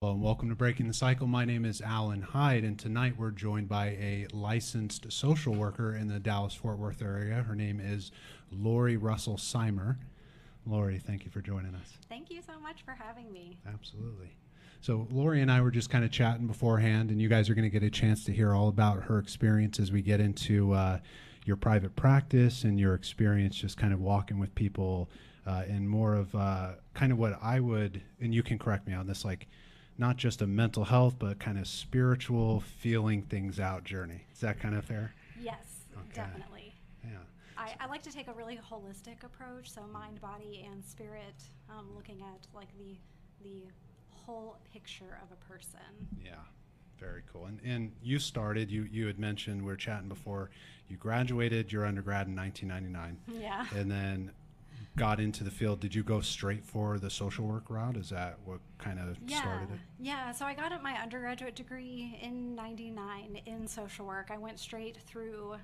Hello and welcome to Breaking the Cycle. My name is Alan Hyde, and tonight we're joined by a licensed social worker in the Dallas-Fort Worth area. Her name is Lori Russell-Siemer. Lori, thank you for joining us. Thank you so much for having me. Absolutely. So Lori and I were just kind of chatting beforehand, and you guys are going to get a chance to hear all about her experience as we get into your private practice and your experience just kind of walking with people in more of kind of what I would, and you can correct me on this, like not just a mental health, but kind of spiritual feeling things out journey. Is that kind of fair? Yes, Okay. definitely. Yeah. I like to take a really holistic approach, so mind, body, and spirit, looking at like the whole picture of a person. Yeah. Very cool. And you started, you had mentioned, we were chatting before, you graduated your undergrad in 1999. Yeah. And then got into the field. Did you go straight for the social work route? Is that what kind of started it? Yeah, so I got my undergraduate degree in 99 in social work. I went straight through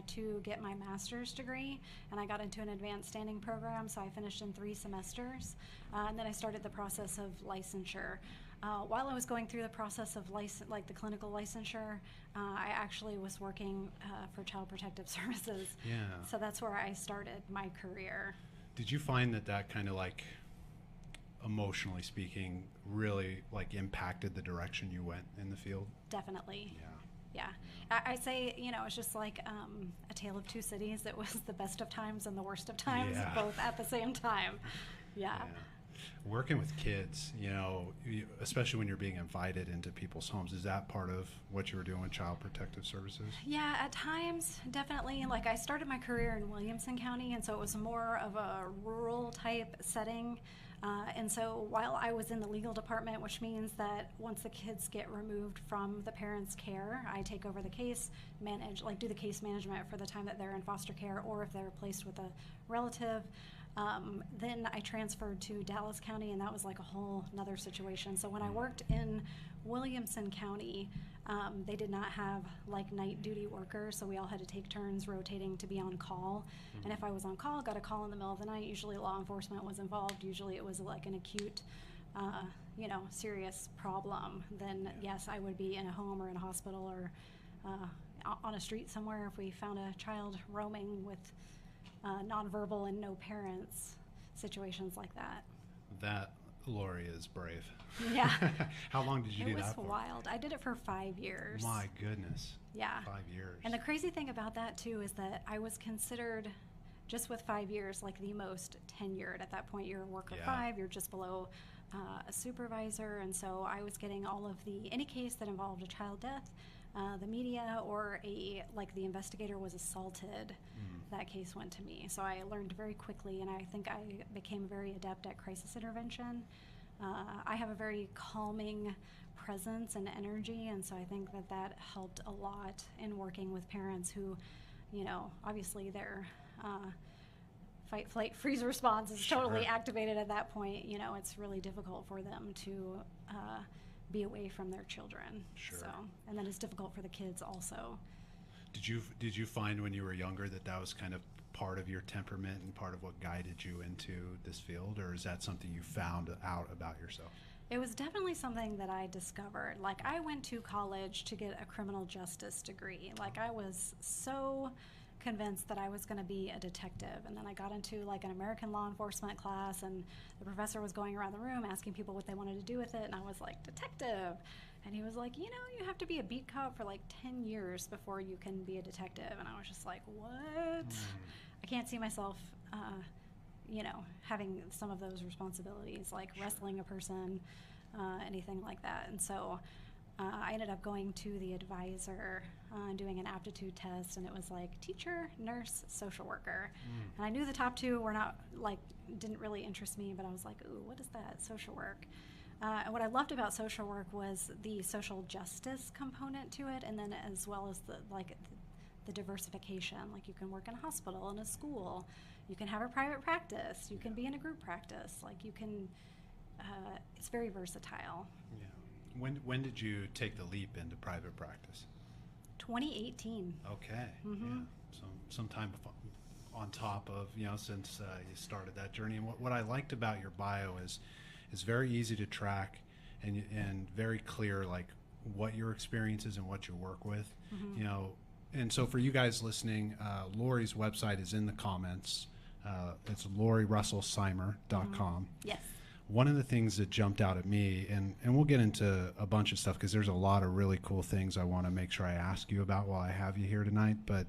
to get my master's degree, and I got into an advanced standing program, so I finished in 3 semesters, and then I started the process of licensure. While I was going through the process of the clinical licensure, I actually was working for Child Protective Services. Yeah. So that's where I started my career. Did you find that kind of like, emotionally speaking, really like impacted the direction you went in the field? Definitely. Yeah. Yeah. I say, it's just like a tale of two cities. It was the best of times and the worst of times, Yeah. both at the same time. Yeah. Working with kids, especially when you're being invited into people's homes, is that part of what you were doing with Child Protective Services? Yeah, at times, definitely. Like, I started my career in Williamson County, and so it was more of a rural type setting. And so while I was in the legal department, which means that once the kids get removed from the parents' care, I take over the case, do the case management for the time that they're in foster care, or if they're placed with a relative. Then I transferred to Dallas County, and that was like a whole nother situation. So when I worked in Williamson County, they did not have like night duty workers, so we all had to take turns rotating to be on call. Mm-hmm. And if I was on call, got a call in the middle of the night, usually law enforcement was involved. Usually it was like an acute, serious problem. Then yes, I would be in a home or in a hospital or on a street somewhere if we found a child roaming with nonverbal and no parents, situations like that. That, Lori, is brave. Yeah. How long did you do that for? It was wild. I did it for 5 years. My goodness. Yeah. 5 years. And the crazy thing about that, too, is that I was considered, just with 5 years, like the most tenured. At that point, you're a worker 5, you're just below a supervisor, and so I was getting all of any case that involved a child death, the media, or the investigator was assaulted. That case went to me. So I learned very quickly, and I think I became very adept at crisis intervention. I have a very calming presence and energy, and so I think that helped a lot in working with parents who, obviously their fight, flight, freeze response is totally activated at that point. It's really difficult for them to be away from their children. Sure. So, and then it's difficult for the kids also. Did you find when you were younger that was kind of part of your temperament and part of what guided you into this field, or is that something you found out about yourself? It was definitely something that I discovered. Like, I went to college to get a criminal justice degree. Like, I was so convinced that I was going to be a detective, and then I got into like an American law enforcement class, and the professor was going around the room asking people what they wanted to do with it, and I was like, detective. And he was like, you have to be a beat cop for like 10 years before you can be a detective. And I was just like, what? I can't see myself, having some of those responsibilities, like wrestling a person, anything like that. And so I ended up going to the advisor and doing an aptitude test, and it was like teacher, nurse, social worker. And I knew the top 2 were not didn't really interest me, but I was like, ooh, what is that, social work? And what I loved about social work was the social justice component to it, and then as well as the diversification. Like, you can work in a hospital, in a school, you can have a private practice, you can be in a group practice. Like, you can, it's very versatile. Yeah. When did you take the leap into private practice? 2018. Okay. Mm-hmm. Yeah. So sometime on top of, since you started that journey. And what I liked about your bio is it's very easy to track and very clear, like what your experience is and what you work with, you know. And so for you guys listening, Lori's website is in the comments. It's LoriRussell-Siemer.com. Yes. One of the things that jumped out at me, and we'll get into a bunch of stuff because there's a lot of really cool things I want to make sure I ask you about while I have you here tonight, but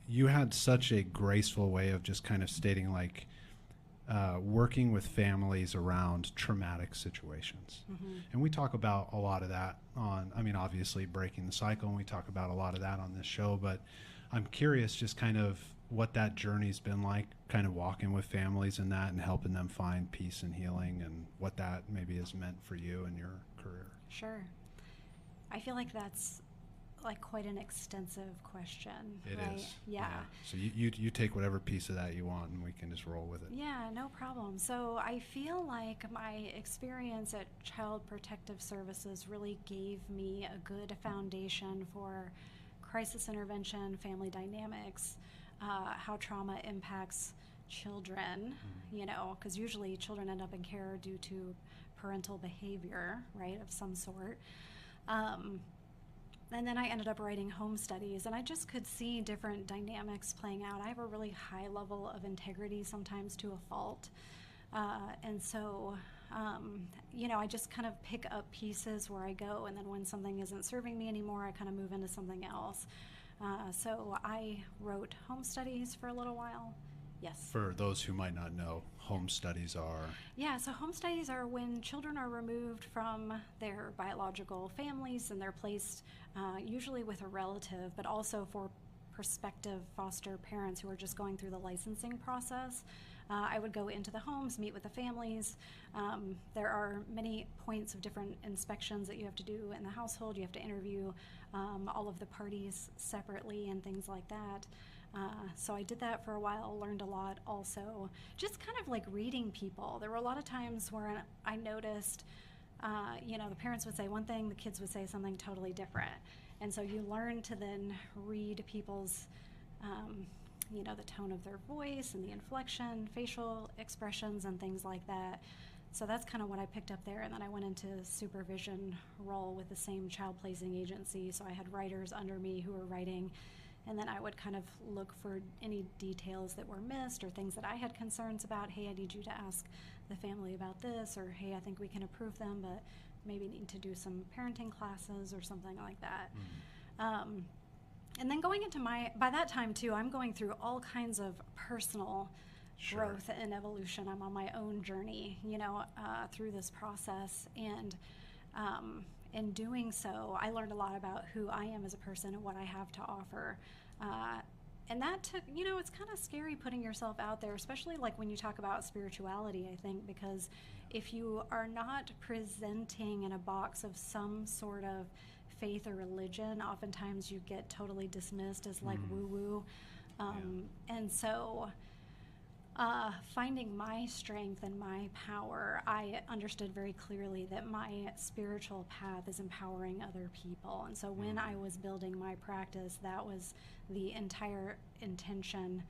you had such a graceful way of just kind of stating like working with families around traumatic situations. And we talk about a lot of that on, I mean, obviously Breaking the Cycle, and we talk about a lot of that on this show, but I'm curious just kind of what that journey's been like, kind of walking with families and that and helping them find peace and healing, and what that maybe has meant for you and your career. Sure. I feel like that's like quite an extensive question. It right? is. Yeah. So you take whatever piece of that you want and we can just roll with it. Yeah, no problem. So I feel like my experience at Child Protective Services really gave me a good foundation for crisis intervention, family dynamics, how trauma impacts children, you know, because usually children end up in care due to parental behavior, right, of some sort. And then I ended up writing home studies, and I just could see different dynamics playing out. I have a really high level of integrity, sometimes to a fault. And so, you know, I just kind of pick up pieces where I go, and then when something isn't serving me anymore, I kind of move into something else. So I wrote home studies for a little while. Yes. For those who might not know, home studies are? Yeah, so home studies are when children are removed from their biological families and they're placed usually with a relative, but also for prospective foster parents who are just going through the licensing process. I would go into the homes, meet with the families. There are many points of different inspections that you have to do in the household. You have to interview all of the parties separately and things like that. So I did that for a while, learned a lot also. Just kind of like reading people. There were a lot of times where I noticed, you know, the parents would say one thing, the kids would say something totally different. And so you learn to then read people's, you know, the tone of their voice and the inflection, facial expressions and things like that. So that's kind of what I picked up there. And then I went into supervision role with the same child placing agency. So I had writers under me who were writing, and then I would kind of look for any details that were missed or things that I had concerns about. Hey, I need you to ask the family about this, or hey, I think we can approve them, but maybe need to do some parenting classes or something like that. And then going into by that time too, I'm going through all kinds of personal growth and evolution. I'm on my own journey, you know, through this process. And in doing so, I learned a lot about who I am as a person and what I have to offer. And that took, you know, it's kind of scary putting yourself out there, especially like when you talk about spirituality, I think, because if you are not presenting in a box of some sort of faith or religion, oftentimes you get totally dismissed as like woo-woo. And so finding my strength and my power, I understood very clearly that my spiritual path is empowering other people. And so when I was building my practice, that was the entire intention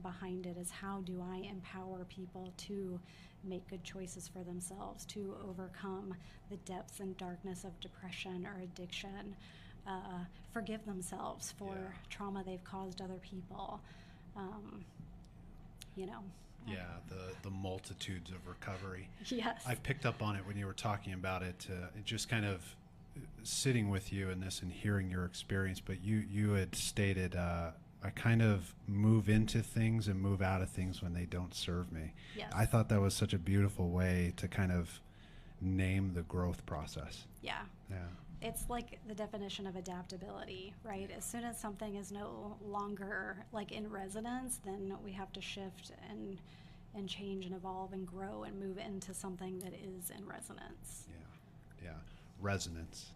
behind it, is how do I empower people to make good choices for themselves, to overcome the depths and darkness of depression or addiction, forgive themselves for trauma they've caused other people. You know. Yeah, the multitudes of recovery. Yes. I picked up on it when you were talking about it, just kind of sitting with you in this and hearing your experience. But you had stated, I kind of move into things and move out of things when they don't serve me. Yes. I thought that was such a beautiful way to kind of name the growth process. Yeah. Yeah. It's like the definition of adaptability, right? As soon as something is no longer like in resonance, then we have to shift and change and evolve and grow and move into something that is in resonance. Yeah. Resonance.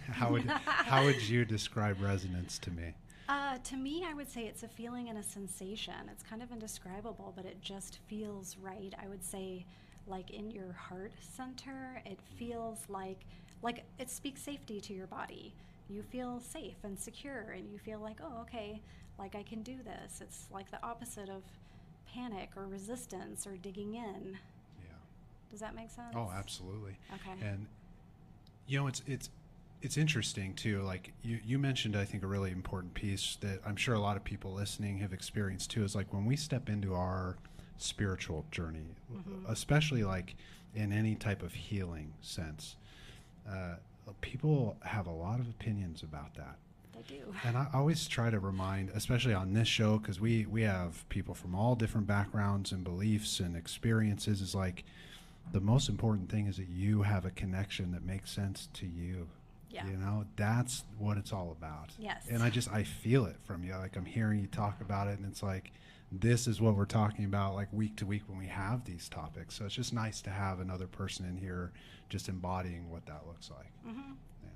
How would you describe resonance to me? To me, I would say it's a feeling and a sensation. It's kind of indescribable, but it just feels right. I would say, like in your heart center, it feels like it speaks safety to your body. You feel safe and secure, and you feel like, oh, okay, like I can do this. It's like the opposite of panic or resistance or digging in. Yeah. Does that make sense? Oh, absolutely. Okay. And it's interesting too. Like you mentioned, I think a really important piece that I'm sure a lot of people listening have experienced too is like when we step into our spiritual journey, especially like in any type of healing sense, people have a lot of opinions about that. They do. And I always try to remind, especially on this show, because we have people from all different backgrounds and beliefs and experiences, is like the most important thing is that you have a connection that makes sense to you. Yeah. You know, that's what it's all about. Yes. And I feel it from you. Like I'm hearing you talk about it, and it's like, this is what we're talking about like week to week when we have these topics. So it's just nice to have another person in here just embodying what that looks like. Mm-hmm. Yeah.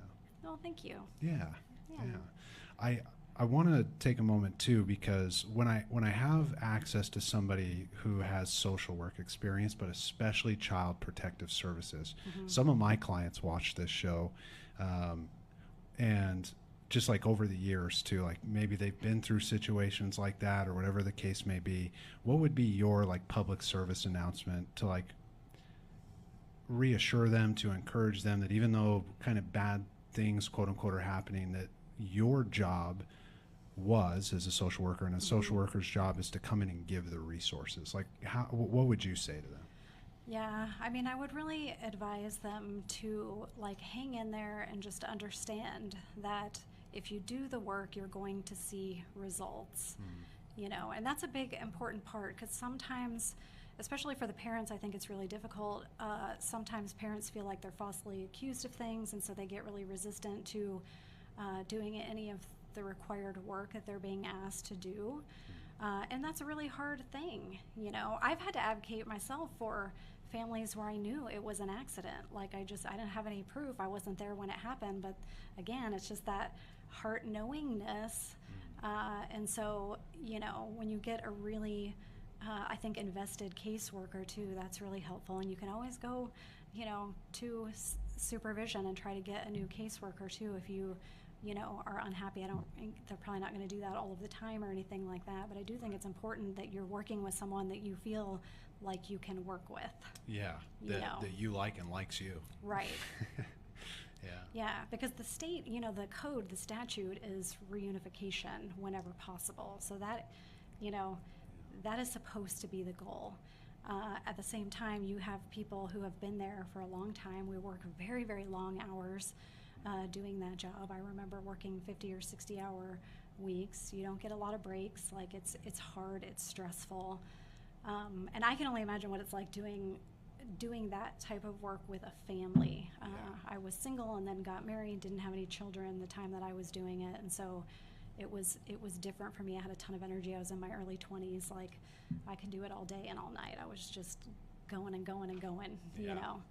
Well, thank you. Yeah. Yeah. Yeah. I want to take a moment too, because when I have access to somebody who has social work experience, but especially child protective services, some of my clients watch this show, and just like over the years too, like maybe they've been through situations like that or whatever the case may be. What would be your like public service announcement to like reassure them, to encourage them that even though kind of bad things, quote unquote, are happening, that your job was as a social worker, and a social worker's job is to come in and give the resources? Like, what would you say to them? Yeah, I mean, I would really advise them to like hang in there and just understand that if you do the work, you're going to see results, you know, and that's a big important part, because sometimes, especially for the parents, I think it's really difficult. Sometimes parents feel like they're falsely accused of things, and so they get really resistant to doing any of the required work that they're being asked to do. And that's a really hard thing. You know, I've had to advocate myself for families where I knew it was an accident. Like I didn't have any proof. I wasn't there when it happened. But again, it's just that heart knowingness. And so, you know, when you get a really, I think, invested caseworker too, that's really helpful. And you can always go, you know, to supervision and try to get a new caseworker too if you know, are unhappy. I don't think they're probably not going to do that all of the time or anything like that, but I do think it's important that you're working with someone that you feel like you can work with. Yeah, that you like and likes you. Right. Yeah. Yeah, because the state, you know, the code, the statute is reunification whenever possible. So that, you know, that is supposed to be the goal. At the same time, you have people who have been there for a long time. We work very, very long hours doing that job. I remember working 50 or 60-hour weeks. You don't get a lot of breaks. Like it's hard, it's stressful, and I can only imagine what it's like doing that type of work with a family. I was single and then got married, didn't have any children the time that I was doing it, and so it was different for me. I had a ton of energy. I was in my early 20s. Like I could do it all day and all night. I was just going and going and going. Yeah. You know.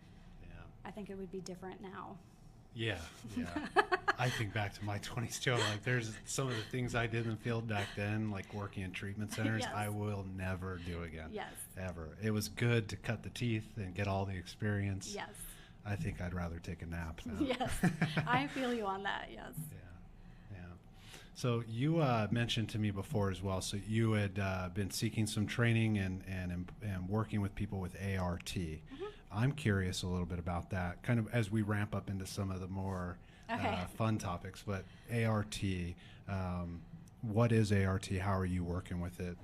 Yeah. I think it would be different now. Yeah. I think back to my 20s too. Like there's some of the things I did in the field back then, like working in treatment centers, Yes. I will never do again. Yes. Ever. It was good to cut the teeth and get all the experience. Yes. I think I'd rather take a nap now. Yes. I feel you on that. Yes. Yeah. So you mentioned to me before as well, so you had been seeking some training and working with people with ART. I'm curious a little bit about that, kind of as we ramp up into some of the more fun topics. But ART, what is ART? How are you working with it?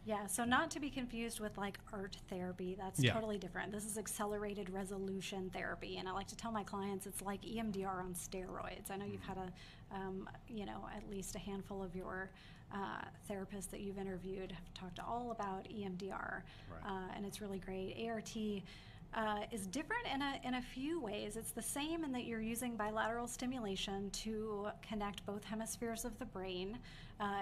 Yeah, so not to be confused with like art therapy. That's totally different. This is accelerated resolution therapy, and I like to tell my clients it's like EMDR on steroids. I know you've had you know, at least a handful of your therapists that you've interviewed have talked all about EMDR, and it's really great. ART is different in a few ways. It's the same in that you're using bilateral stimulation to connect both hemispheres of the brain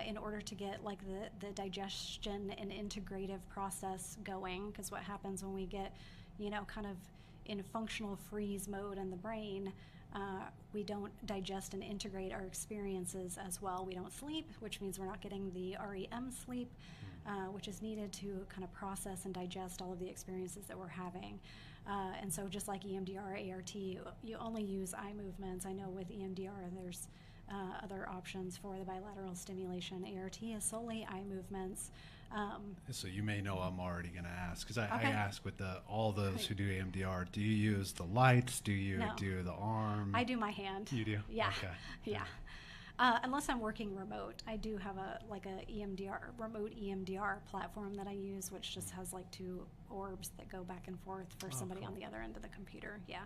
in order to get like the digestion and integrative process going, because what happens when we get, you know, kind of in functional freeze mode in the brain, we don't digest and integrate our experiences as well. We don't sleep, which means we're not getting the REM sleep, which is needed to kind of process and digest all of the experiences that we're having. And so just like EMDR, ART, you only use eye movements. I know with EMDR there's other options for the bilateral stimulation. ART is solely eye movements. So you may know I'm already going to ask, because I Okay. ask with all those who do EMDR, do you use the lights? Do you No. do the arm? I do my hand. You do? Yeah. Okay. Yeah. Unless I'm working remote, I do have a remote EMDR platform that I use, which just has like 2 orbs that go back and forth for somebody cool. on the other end of the computer. Yeah.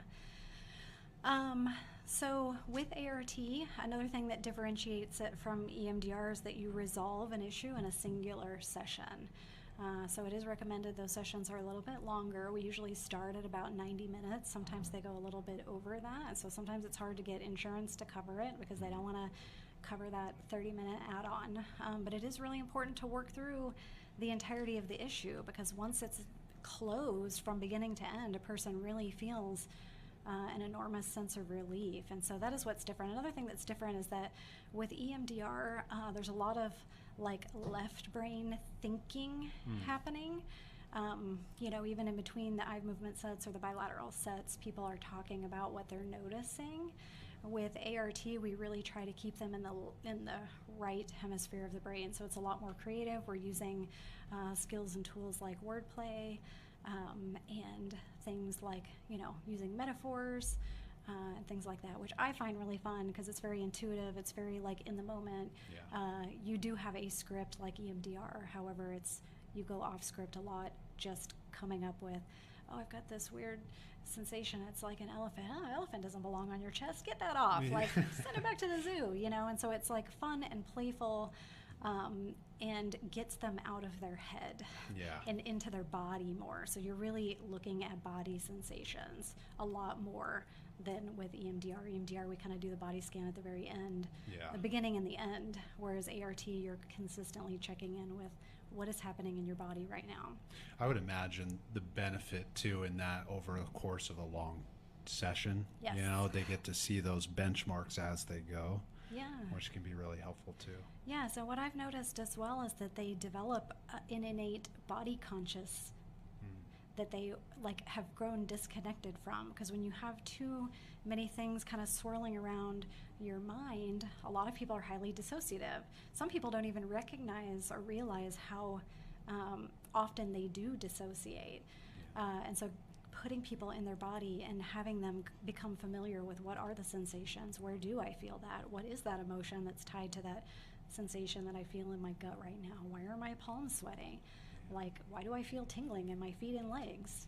So with ART, another thing that differentiates it from EMDR is that you resolve an issue in a singular session. So it is recommended those sessions are a little bit longer. We usually start at about 90 minutes. Sometimes they go a little bit over that. So sometimes it's hard to get insurance to cover it because they don't want to cover that 30-minute add-on. But it is really important to work through the entirety of the issue, because once it's closed from beginning to end, a person really feels an enormous sense of relief. And so that is what's different. Another thing that's different is that with EMDR, there's a lot of like left brain thinking happening. Even in between the eye movement sets or the bilateral sets, people are talking about what they're noticing. With ART, we really try to keep them in the right hemisphere of the brain, so it's a lot more creative. We're using skills and tools like wordplay, and things like, using metaphors and things like that, which I find really fun because it's very intuitive. It's very like in the moment. Yeah. You do have a script like EMDR. However, you go off script a lot, just coming up with, oh, I've got this weird sensation. It's like an elephant. Oh, elephant doesn't belong on your chest. Get that off. Yeah. Like, send it back to the zoo, And so it's like fun and playful, and gets them out of their head and into their body more. So you're really looking at body sensations a lot more than with EMDR. EMDR, we kind of do the body scan at the very end, the beginning and the end, whereas ART, you're consistently checking in with what is happening in your body right now. I would imagine the benefit too in that over the course of a long session, Yes. they get to see those benchmarks as they go. Yeah. Which can be really helpful too. Yeah, so what I've noticed as well is that they develop an innate body conscious that they have grown disconnected from, because when you have too many things kind of swirling around your mind, a lot of people are highly dissociative. Some people don't even recognize or realize how often they do dissociate. And so putting people in their body and having them become familiar with what are the sensations, where do I feel that, what is that emotion that's tied to that sensation that I feel in my gut right now, why are my palms sweating, why do I feel tingling in my feet and legs,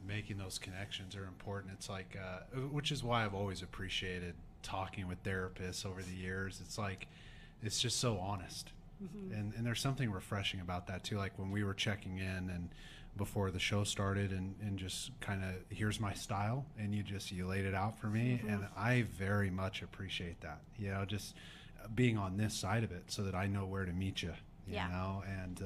Making those connections are important. It's like which is why I've always appreciated talking with therapists over the years. It's just so honest. And there's something refreshing about that too. Like when we were checking in and before the show started and just kind of, here's my style, and you laid it out for me. And I very much appreciate that, just being on this side of it so that I know where to meet you, you know? And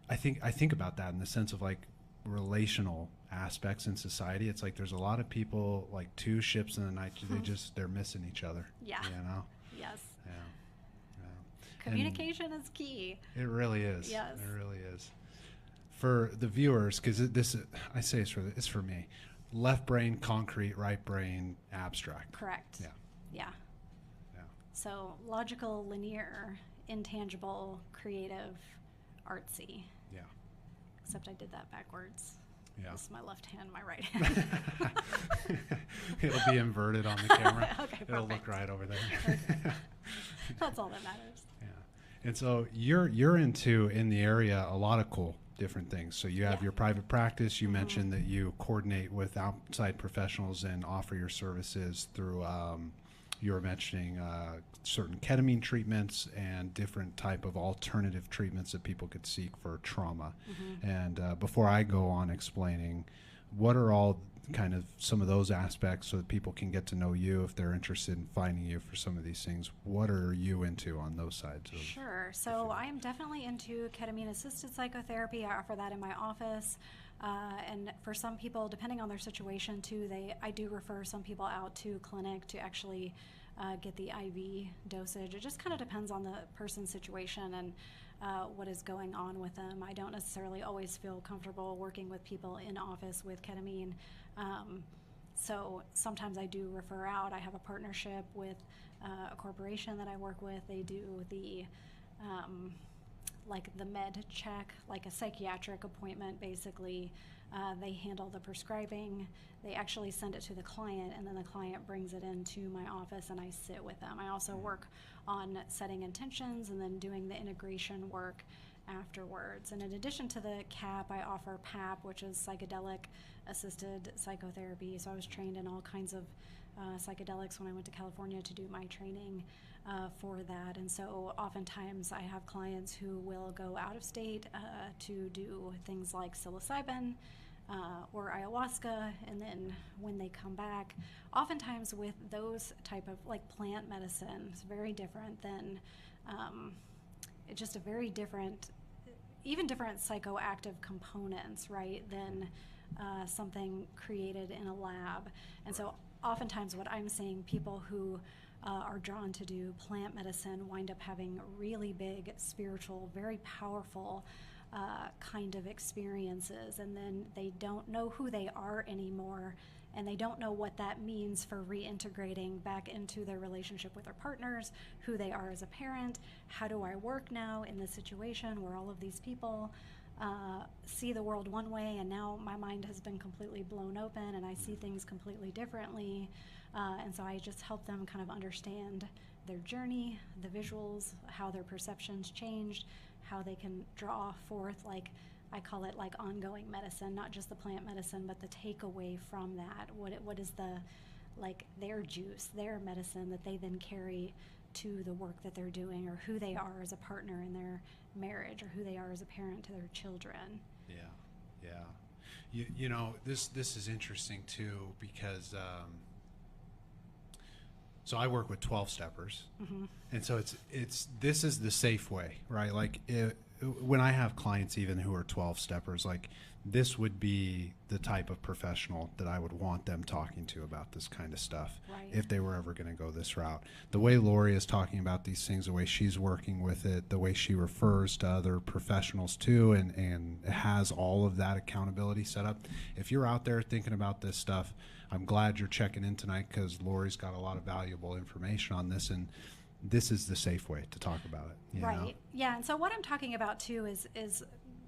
I think about that in the sense of like relational aspects in society. It's like there's a lot of people like two ships in the night, they're missing each other. Yes. Yeah. Communication is key. It really is. Yes. It really is. For the viewers, because it's for me. Left brain concrete, right brain abstract. Correct. Yeah. So logical, linear, intangible, creative, artsy. Yeah. Except I did that backwards. Yeah. This is my left hand, my right hand. It'll be inverted on the camera. Okay, It'll look perfect. right over there. Okay. That's all that matters. Yeah. And so you're into in the area a lot of cool different things. So you have your private practice. You mentioned that you coordinate with outside professionals and offer your services through you were mentioning certain ketamine treatments and different type of alternative treatments that people could seek for trauma. And before I go on explaining, what are all kind of some of those aspects so that people can get to know you if they're interested in finding you for some of these things? What are you into on those sides? Sure. So I am definitely into ketamine-assisted psychotherapy. I offer that in my office. And for some people, depending on their situation too, I do refer some people out to clinic to actually get the IV dosage. It just kind of depends on the person's situation and what is going on with them. I don't necessarily always feel comfortable working with people in office with ketamine. So sometimes I do refer out. I have a partnership with a corporation that I work with. They do the like the med check, like a psychiatric appointment, basically. They handle the prescribing. They actually send it to the client, and then the client brings it into my office, and I sit with them. I also work on setting intentions and then doing the integration work afterwards. And in addition to the CAP, I offer PAP, which is psychedelic assisted psychotherapy. So I was trained in all kinds of psychedelics when I went to California to do my training for that. And so oftentimes I have clients who will go out of state to do things like psilocybin or ayahuasca, and then when they come back, oftentimes with those type of like plant medicine, it's very different than it's just a very different, even different psychoactive components, right, than something created in a lab. And so oftentimes what I'm seeing, people who are drawn to do plant medicine wind up having really big spiritual, very powerful kind of experiences, and then they don't know who they are anymore, and they don't know what that means for reintegrating back into their relationship with their partners, who they are as a parent. How do I work now in this situation where all of these people see the world one way, and now my mind has been completely blown open and I see things completely differently. And so I just help them kind of understand their journey, the visuals, how their perceptions changed, how they can draw forth, like I call it like ongoing medicine, not just the plant medicine, but the takeaway from that. What is the, like their juice, their medicine that they then carry to the work that they're doing, or who they are as a partner in their marriage, or who they are as a parent to their children. Yeah. You know, this is interesting too, because so I work with 12-steppers, and so this is the safe way, right? Like when I have clients even who are 12-steppers, like this would be the type of professional that I would want them talking to about this kind of stuff, Right. if they were ever going to go this route. The way Lori is talking about these things, the way she's working with it, the way she refers to other professionals too, and has all of that accountability set up. If you're out there thinking about this stuff, I'm glad you're checking in tonight, because Lori's got a lot of valuable information on this, and this is the safe way to talk about it. You Right. know? Yeah. And so what I'm talking about too is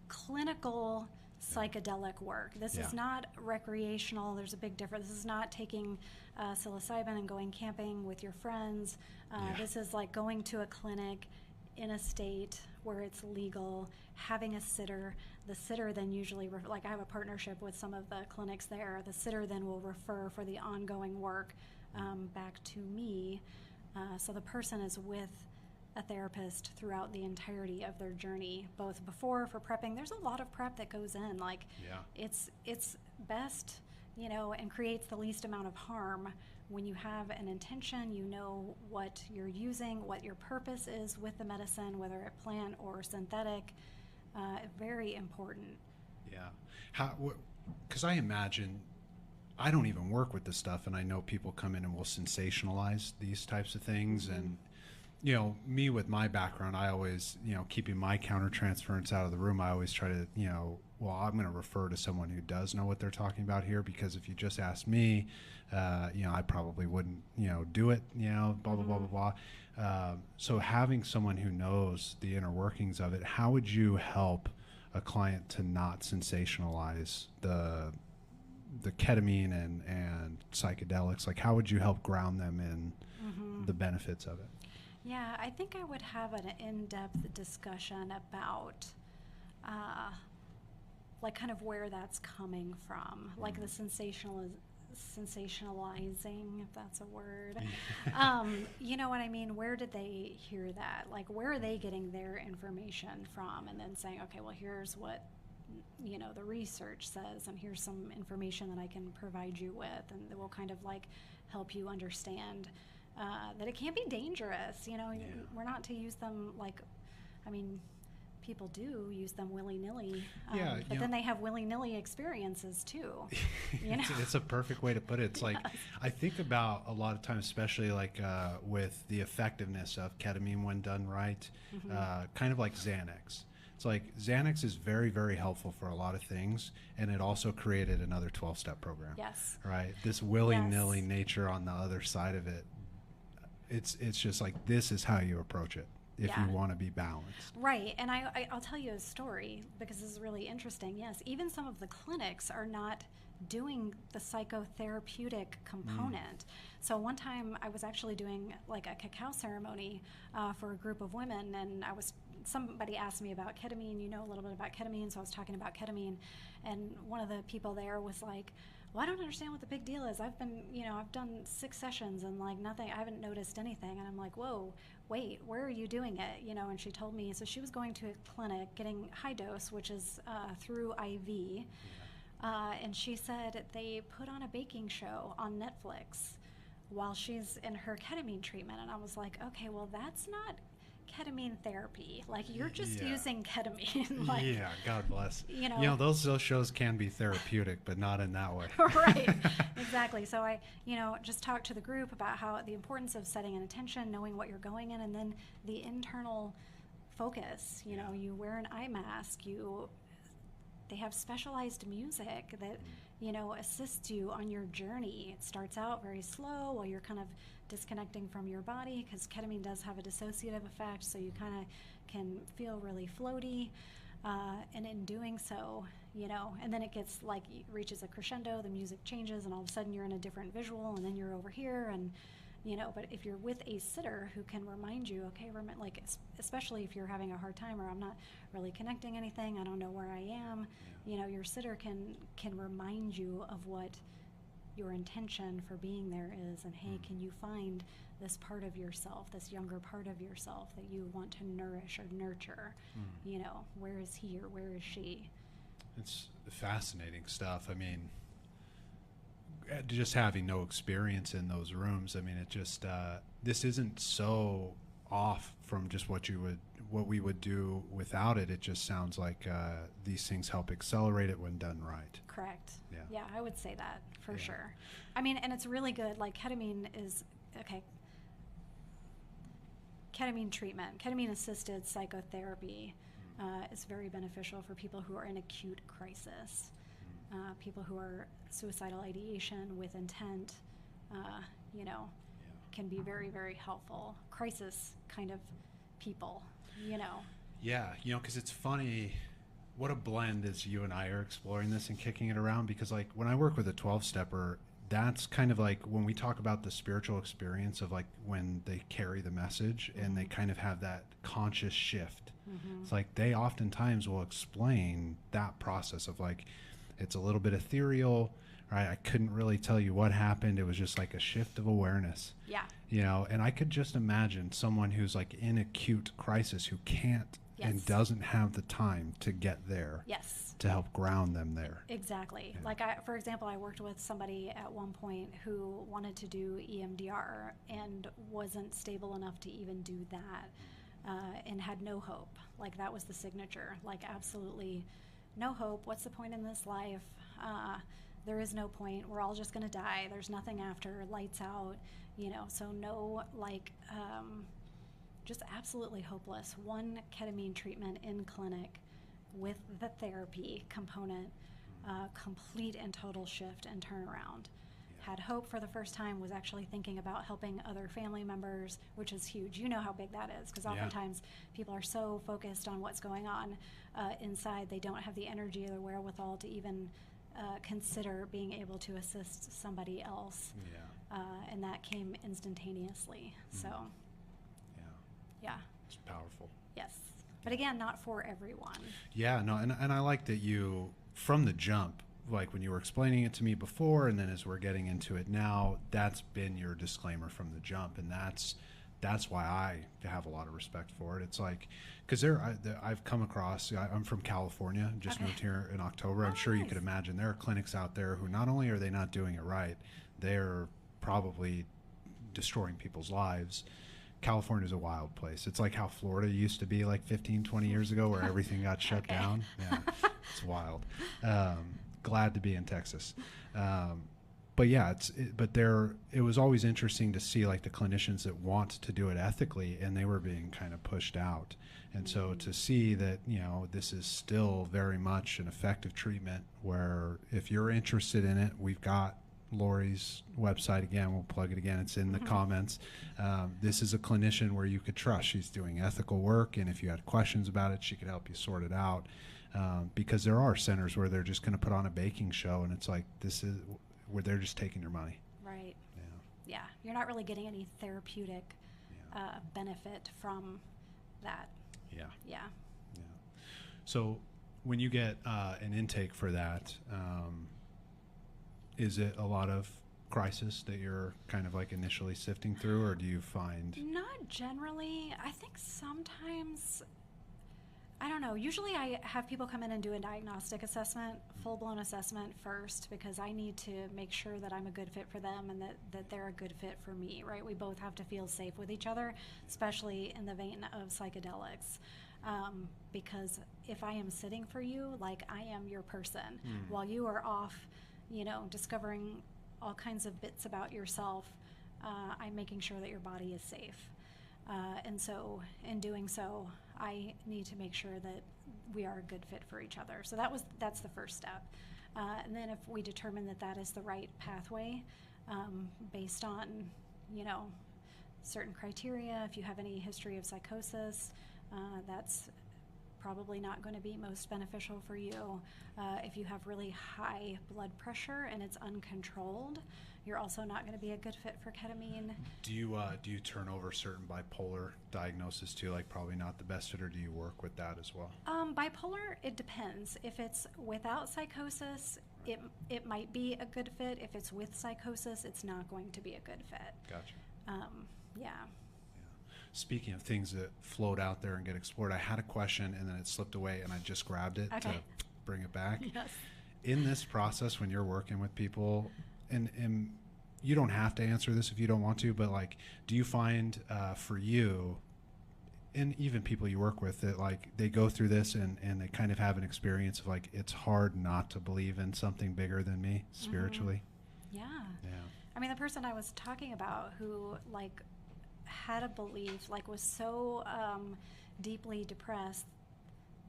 clinical psychedelic work. This Yeah. is not recreational. There's a big difference. This is not taking psilocybin and going camping with your friends. This is like going to a clinic in a state where it's legal, having a sitter. The sitter then usually, like I have a partnership with some of the clinics there, the sitter then will refer for the ongoing work back to me. So the person is with a therapist throughout the entirety of their journey, both before, for prepping. There's a lot of prep that goes in. Like it's best, you know, and creates the least amount of harm when you have an intention, you know what you're using, what your purpose is with the medicine, whether it plant or synthetic. Very important. Yeah. Because I imagine, I don't even work with this stuff, and I know people come in and will sensationalize these types of things. And, you know, me with my background, I always, you know, keeping my countertransference out of the room, I always try to, you know, well, I'm going to refer to someone who does know what they're talking about here, because if you just ask me, you know, I probably wouldn't, you know, do it, you know, blah, blah, blah, blah, blah. So having someone who knows the inner workings of it, how would you help a client to not sensationalize the ketamine and psychedelics? Like, how would you help ground them in the benefits of it? Yeah, I think I would have an in-depth discussion about like kind of where that's coming from, like the sensationalizing, if that's a word. You know what I mean? Where did they hear that? Like, where are they getting their information from? And then saying, okay, well, here's what, you know, the research says, and here's some information that I can provide you with, and that will kind of like help you understand that it can be dangerous. You know, we're not to use them like, I mean, people do use them willy-nilly, but then they have willy-nilly experiences too. You know? It's a perfect way to put it. It's like, I think about a lot of times, especially like with the effectiveness of ketamine when done right, kind of like Xanax. It's like Xanax is very, very helpful for a lot of things, and it also created another 12-step program. Yes. Right? This willy-nilly nature on the other side of it, it's just like, this is how you approach it if Yeah. you want to be balanced. Right, and I'll tell you a story because this is really interesting. Yes, even some of the clinics are not doing the psychotherapeutic component. So one time I was actually doing like a cacao ceremony for a group of women, and somebody asked me about ketamine. You know a little bit about ketamine, so I was talking about ketamine, and one of the people there was like, well, I don't understand what the big deal is. I've done 6 sessions and like nothing, I haven't noticed anything. And I'm like, whoa, wait, where are you doing it? And she told me, so she was going to a clinic getting high dose, which is through IV. And she said they put on a baking show on Netflix while she's in her ketamine treatment. And I was like, okay, well, that's not ketamine therapy. Like, you're just using ketamine. Like, yeah, God bless. Those shows can be therapeutic, but not in that way. Right, exactly. So I, just talked to the group about how the importance of setting an intention, knowing what you're going in, and then the internal focus. You wear an eye mask. They have specialized music that, assists you on your journey. It starts out very slow while you're kind of disconnecting from your body, because ketamine does have a dissociative effect, so you kind of can feel really floaty. And in doing so, and then it gets like, reaches a crescendo, the music changes, and all of a sudden you're in a different visual, and then you're over here, and but if you're with a sitter who can remind you, okay, like, especially if you're having a hard time, or I'm not really connecting anything, I don't know where I am, your sitter can remind you of what your intention for being there is, and hey, can you find this part of yourself, this younger part of yourself that you want to nourish or nurture? Where is he or where is she? It's fascinating stuff. I mean, just having no experience in those rooms, I mean, it just this isn't so off from just what we would do without it. It just sounds like these things help accelerate it when done right. Correct. Yeah, I would say that for sure. I mean, and it's really good. Like, ketamine is okay. Ketamine treatment, ketamine assisted psychotherapy is very beneficial for people who are in acute crisis. People who are suicidal ideation with intent, can be very, very helpful. Crisis kind of people, Yeah, because it's funny what a blend as you and I are exploring this and kicking it around, because like when I work with a 12-stepper, that's kind of like when we talk about the spiritual experience of like when they carry the message and they kind of have that conscious shift. It's like they oftentimes will explain that process of like, it's a little bit ethereal, right? I couldn't really tell you what happened. It was just like a shift of awareness. Yeah. And I could just imagine someone who's like in acute crisis who can't and doesn't have the time to get there. Yes. To help ground them there. Exactly. Yeah. Like, for example, I worked with somebody at one point who wanted to do EMDR and wasn't stable enough to even do that, and had no hope. Like, that was the signature. Like, absolutely no hope. What's the point in this life? There is no point. We're all just going to die. There's nothing after. Lights out. So no, like, just absolutely hopeless. One ketamine treatment in clinic with the therapy component, complete and total shift and turnaround. Had hope for the first time, was actually thinking about helping other family members, which is huge. You know how big that is, because oftentimes people are so focused on what's going on inside, they don't have the energy or the wherewithal to even consider being able to assist somebody else. And that came instantaneously. So, yeah. It's powerful. Yes. But again, not for everyone. Yeah, no, and I like that you, from the jump, like when you were explaining it to me before, and then as we're getting into it now, that's been your disclaimer from the jump, and that's why I have a lot of respect for it. It's like, because I've come across, I'm from California, just moved here in October. I'm sure you could imagine there are clinics out there who not only are they not doing it right, they're probably destroying people's lives. California is a wild place. It's like how Florida used to be like 15, 20 years ago, where everything got shut down. Yeah, it's wild. Glad to be in Texas. But yeah, it was always interesting to see like the clinicians that want to do it ethically, and they were being kind of pushed out. And so to see that, this is still very much an effective treatment, where if you're interested in it, we've got Lori's website again. We'll plug it again. It's in the comments. This is a clinician where you could trust. She's doing ethical work, and if you had questions about it, she could help you sort it out. Because there are centers where they're just going to put on a baking show, and it's like, this is where they're just taking your money. Right. Yeah. Yeah. You're not really getting any therapeutic benefit from that. Yeah. Yeah. Yeah. So when you get an intake for that, is it a lot of crisis that you're kind of like initially sifting through, or do you find? Not generally. I think sometimes, I don't know, usually I have people come in and do a diagnostic assessment, full-blown assessment first, because I need to make sure that I'm a good fit for them and that they're a good fit for me, right? We both have to feel safe with each other, especially in the vein of psychedelics. Because if I am sitting for you, like I am your person, while you are off, discovering all kinds of bits about yourself, I'm making sure that your body is safe. And so in doing so, I need to make sure that we are a good fit for each other. So that's the first step. And then if we determine that that is the right pathway, based on, certain criteria, if you have any history of psychosis, that's probably not going to be most beneficial for you. If you have really high blood pressure and it's uncontrolled, you're also not going to be a good fit for ketamine. Do you turn over certain bipolar diagnosis too, like probably not the best fit, or do you work with that as well? Bipolar, it depends. If it's without psychosis, it might be a good fit. If it's with psychosis, it's not going to be a good fit. Gotcha. Yeah. Speaking of things that float out there and get explored, I had a question and then it slipped away and I just grabbed it to bring it back. Yes. In this process, when you're working with people, and you don't have to answer this if you don't want to, but like, do you find for you, and even people you work with, that like they go through this and they kind of have an experience of like, it's hard not to believe in something bigger than me spiritually? Yeah. Yeah. I mean, the person I was talking about who like had a belief, like was so deeply depressed,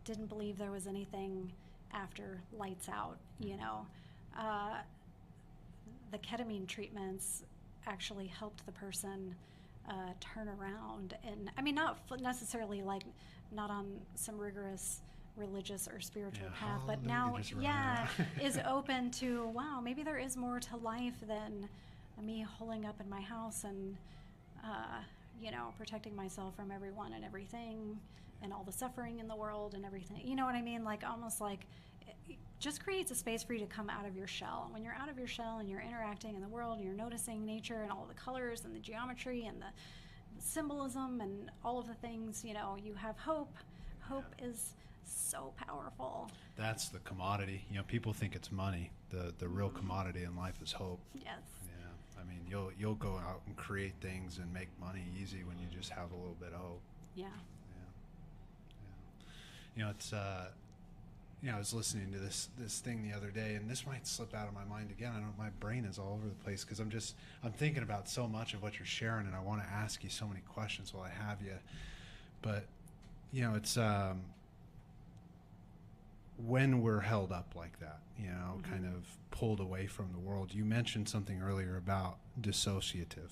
didn't believe there was anything after lights out, the ketamine treatments actually helped the person turn around. And I mean, not necessarily like, not on some rigorous religious or spiritual path, but now, is open to, wow, maybe there is more to life than me holding up in my house and, protecting myself from everyone and everything and all the suffering in the world and everything. You know what I mean? Like, almost like it just creates a space for you to come out of your shell. And when you're out of your shell and you're interacting in the world and you're noticing nature and all the colors and the geometry and the symbolism and all of the things, you have hope. Hope is so powerful. That's the commodity. People think it's money. The real commodity in life is hope. Yes. Yeah. I mean, you'll go out and create things and make money easy when you just have a little bit of hope. Yeah. Yeah. It's I was listening to this thing the other day, and this might slip out of my mind again. I don't. My brain is all over the place because I'm thinking about so much of what you're sharing, and I want to ask you so many questions while I have you. But it's when we're held up like that, kind of pulled away from the world. You mentioned something earlier about dissociative,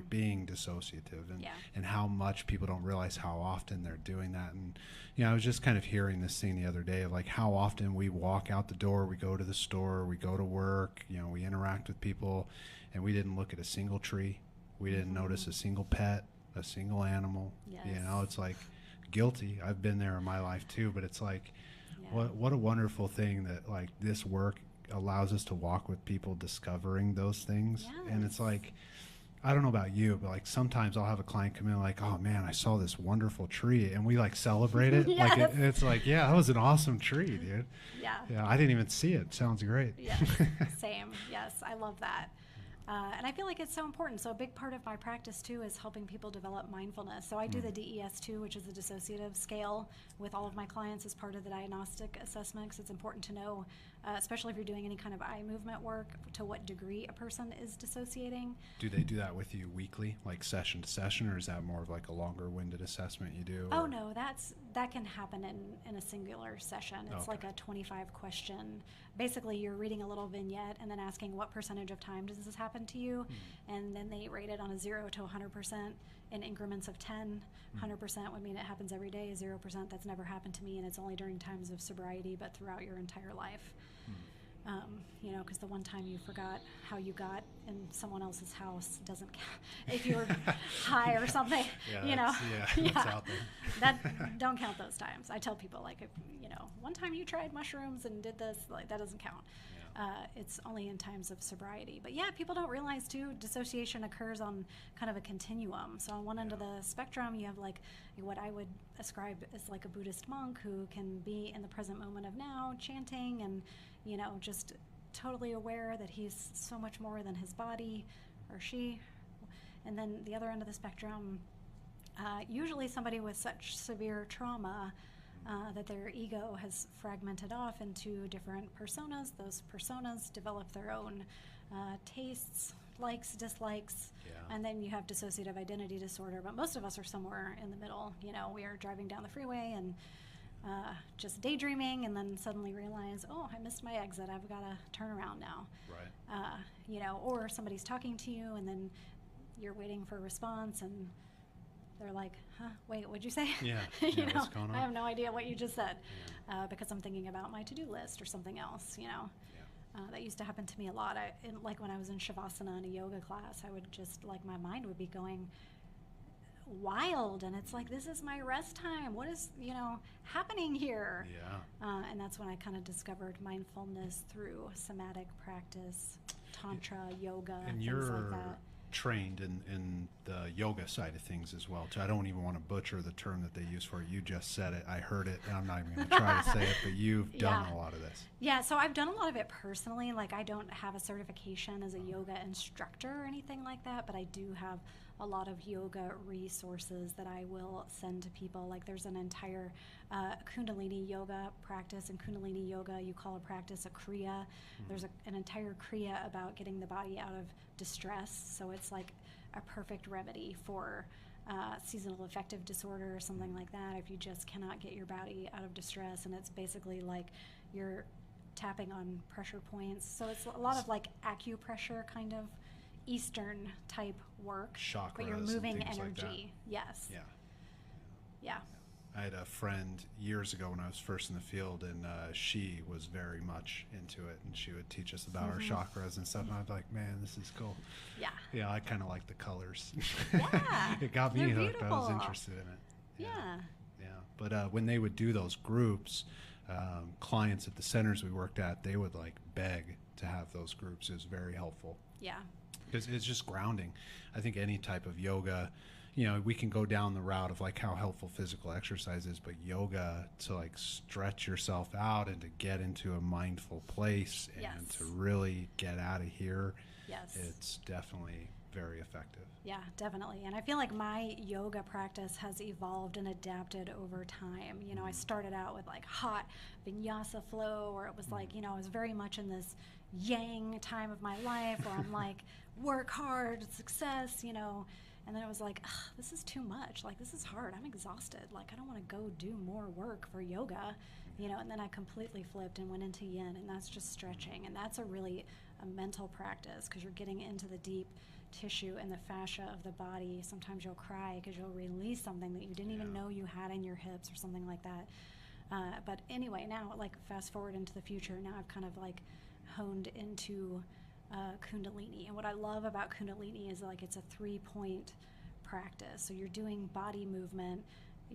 being dissociative, and how much people don't realize how often they're doing that. And I was just kind of hearing this thing the other day of like how often we walk out the door, we go to the store, we go to work, we interact with people, and we didn't look at a single tree, we didn't notice a single pet, a single animal. Yes. It's like guilty. I've been there in my life too, but it's like, what a wonderful thing that like this work allows us to walk with people discovering those things. Yes. And it's like, I don't know about you, but like sometimes I'll have a client come in like, oh man, I saw this wonderful tree, and we like celebrate it. Yes. Like it's like, yeah, that was an awesome tree, dude. Yeah. Yeah, I didn't even see it. Sounds great. Yeah. Same. Yes, I love that. And I feel like it's so important. So a big part of my practice too is helping people develop mindfulness. So I do the DES2, which is the dissociative scale, with all of my clients as part of the diagnostic assessment, because it's important to know, especially if you're doing any kind of eye movement work, to what degree a person is dissociating. Do they do that with you weekly, like session to session, or is that more of like a longer winded assessment you do? Oh or? no, that can happen in a singular session. It's Okay. like a 25 question. Basically, you're reading a little vignette and then asking what percentage of time does this happen to you, and then they rate it on a 0 to 100% in increments of 10. 100% would mean it happens every day. 0%, that's never happened to me, and it's only during times of sobriety, but throughout your entire life. You know, because the one time you forgot how you got in someone else's house doesn't count. If you were high or something, Yeah, you know. that's out there. That don't count those times. I tell people, like, if, you know, one time you tried mushrooms and did this, like, that doesn't count. It's only in times of sobriety. But yeah, people don't realize too, dissociation occurs on kind of a continuum. So on one end of the spectrum, you have like what I would ascribe as like a Buddhist monk who can be in the present moment of now, chanting and, you know, just totally aware that he's so much more than his body or she. And then the other end of the spectrum, usually somebody with such severe trauma that their ego has fragmented off into different personas. Those personas develop their own tastes, likes, dislikes, and then you have dissociative identity disorder. But most of us are somewhere in the middle. You know, we are driving down the freeway and just daydreaming, and then suddenly realize, oh, I missed my exit. I've got to turn around now. Right. You know, or somebody's talking to you, and then you're waiting for a response, and they're like, huh, wait, what'd you say? Yeah. You know, what's going on? I have no idea what you just said, because I'm thinking about my to-do list or something else, you know. That used to happen to me a lot. Like when I was in Shavasana in a yoga class, I would just, like, my mind would be going wild, and it's like, this is my rest time. What is, you know, happening here? Yeah. And that's when I kind of discovered mindfulness through somatic practice, tantra, yoga, And things you're like that. trained in the yoga side of things as well, too. I don't even want to butcher the term that they use for it. You just said it. I heard it, and I'm not even going to try to say it, but you've done a lot of this. Yeah, so I've done a lot of it personally. Like, I don't have a certification as a yoga instructor or anything like that, but I do have a lot of yoga resources that I will send to people. Like, there's an entire Kundalini yoga practice. In Kundalini yoga, you call a practice a kriya. There's an entire kriya about getting the body out of distress. So it's like a perfect remedy for seasonal affective disorder or something like that, if you just cannot get your body out of distress. And it's basically like you're tapping on pressure points. So it's a lot of like acupressure kind of Eastern type work, Chakras but you're and moving things like energy. Yes. Yeah. Yeah. I had a friend years ago when I was first in the field, and she was very much into it, and she would teach us about our chakras and stuff, and I'd be like, man, this is cool. Yeah. Yeah, I kind of like the colors. Yeah. It got me They're hooked. I was beautiful. interested in it. Yeah. Yeah. But when they would do those groups, clients at the centers we worked at, they would like beg to have those groups. It was very helpful. Yeah. Because it's just grounding. I think any type of yoga, you know, we can go down the route of like how helpful physical exercise is, but yoga to like stretch yourself out and to get into a mindful place and Yes. to really get out of here, Yes. it's definitely very effective. Yeah, definitely. And I feel like my yoga practice has evolved and adapted over time. You know, I started out with like hot vinyasa flow, where it was like, you know, I was very much in this yang time of my life where I'm like, work hard, success, you know. And then it was like, ugh, this is too much. Like, this is hard. I'm exhausted. Like, I don't want to go do more work for yoga, you know. And then I completely flipped and went into yin, and that's just stretching. And that's a mental practice, because you're getting into the deep tissue and the fascia of the body. Sometimes you'll cry because you'll release something that you didn't even know you had in your hips or something like that. But anyway, now, like, fast forward into the future, now I've kind of like honed into Kundalini. And what I love about Kundalini is like it's a 3-point practice. So you're doing body movement,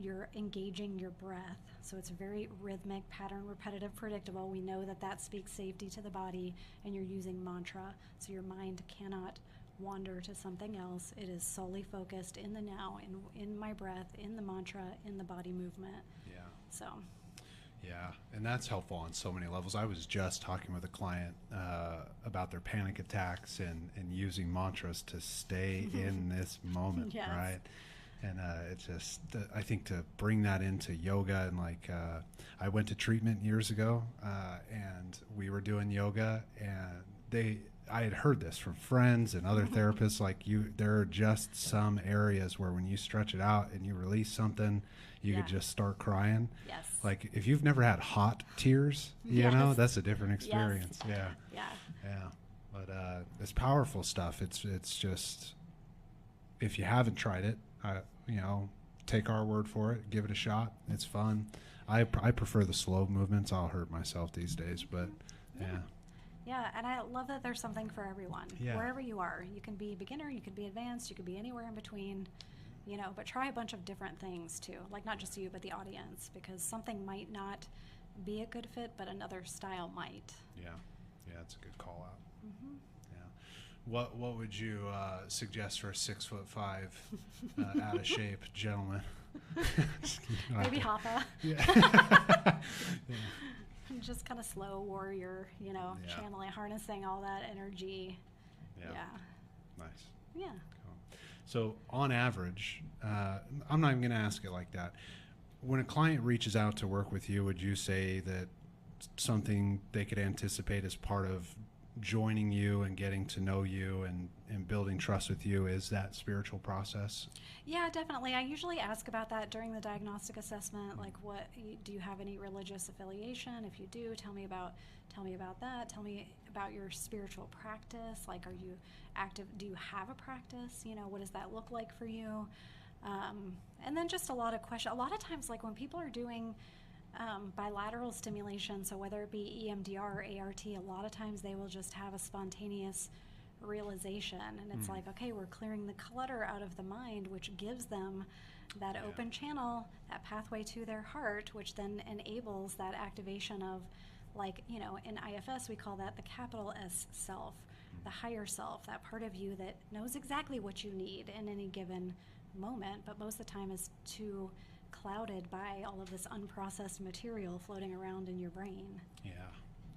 you're engaging your breath. So it's very rhythmic, pattern, repetitive, predictable. We know that that speaks safety to the body, and you're using mantra. So your mind cannot wander to something else. It is solely focused in the now, in my breath, in the mantra, in the body movement. Yeah. So. Yeah, and that's helpful on so many levels. I was just talking with a client about their panic attacks and using mantras to stay in this moment, Yes. right? And it's just, I think to bring that into yoga and like, I went to treatment years ago and we were doing yoga and I had heard this from friends and other therapists, like there are just some areas where when you stretch it out and you release something, you could just start crying. Yes. Like if you've never had hot tears, you know, that's a different experience. Yes. Yeah. Yeah. Yeah. But it's powerful stuff. It's just, if you haven't tried it, you know, take our word for it, give it a shot. It's fun. I prefer the slow movements. I'll hurt myself these days, but yeah. Yeah, and I love that there's something for everyone. Yeah. Wherever you are, you can be beginner, you could be advanced, you could be anywhere in between, you know, but try a bunch of different things too. Like not just you, but the audience, because something might not be a good fit, but another style might. Yeah. Yeah, it's a good call out. Mm-hmm. Yeah. What would you suggest for a 6'5", out of shape gentleman? Maybe Hatha. Yeah. Yeah. Just kind of slow warrior, you know, channeling, harnessing all that energy. Yeah. Nice. Yeah. Cool. So on average, I'm not even going to ask it like that. When a client reaches out to work with you, would you say that something they could anticipate as part of joining you and getting to know you and building trust with you is that spiritual process? Yeah, definitely. I usually ask about that during the diagnostic assessment. Like, do you have any religious affiliation? If you do, tell me about that. Tell me about your spiritual practice. Like, are you active? Do you have a practice? You know, what does that look like for you? And then just a lot of questions. A lot of times, like when people are doing bilateral stimulation, so whether it be EMDR or ART, a lot of times they will just have a spontaneous realization, and it's like, okay, we're clearing the clutter out of the mind, which gives them that open channel, that pathway to their heart, which then enables that activation of, like, you know, in IFS we call that the capital S self, the higher self, that part of you that knows exactly what you need in any given moment, but most of the time is too clouded by all of this unprocessed material floating around in your brain. Yeah.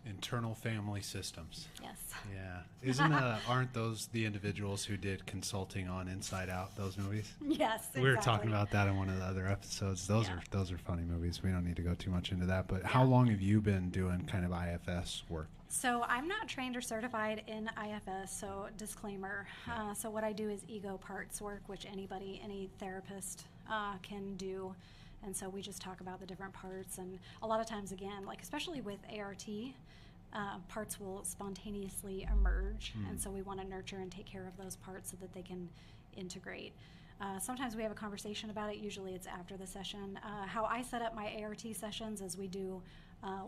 Internal family systems. Yes. Yeah. Aren't those the individuals who did consulting on Inside Out, those movies? Yes, exactly. We were talking about that in one of the other episodes. Those are funny movies. We don't need to go too much into that. But how long have you been doing kind of IFS work? So I'm not trained or certified in IFS, so disclaimer. So what I do is ego parts work, which any therapist can do. And so we just talk about the different parts. And a lot of times, again, like especially with ART, parts will spontaneously emerge. And so we want to nurture and take care of those parts so that they can integrate. Sometimes we have a conversation about it. Usually it's after the session. How I set up my ART sessions is we do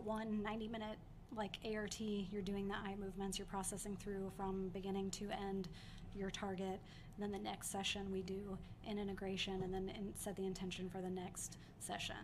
one 90-minute like ART. You're doing the eye movements. You're processing through from beginning to end your target. And then the next session we do an integration and then set the intention for the next session.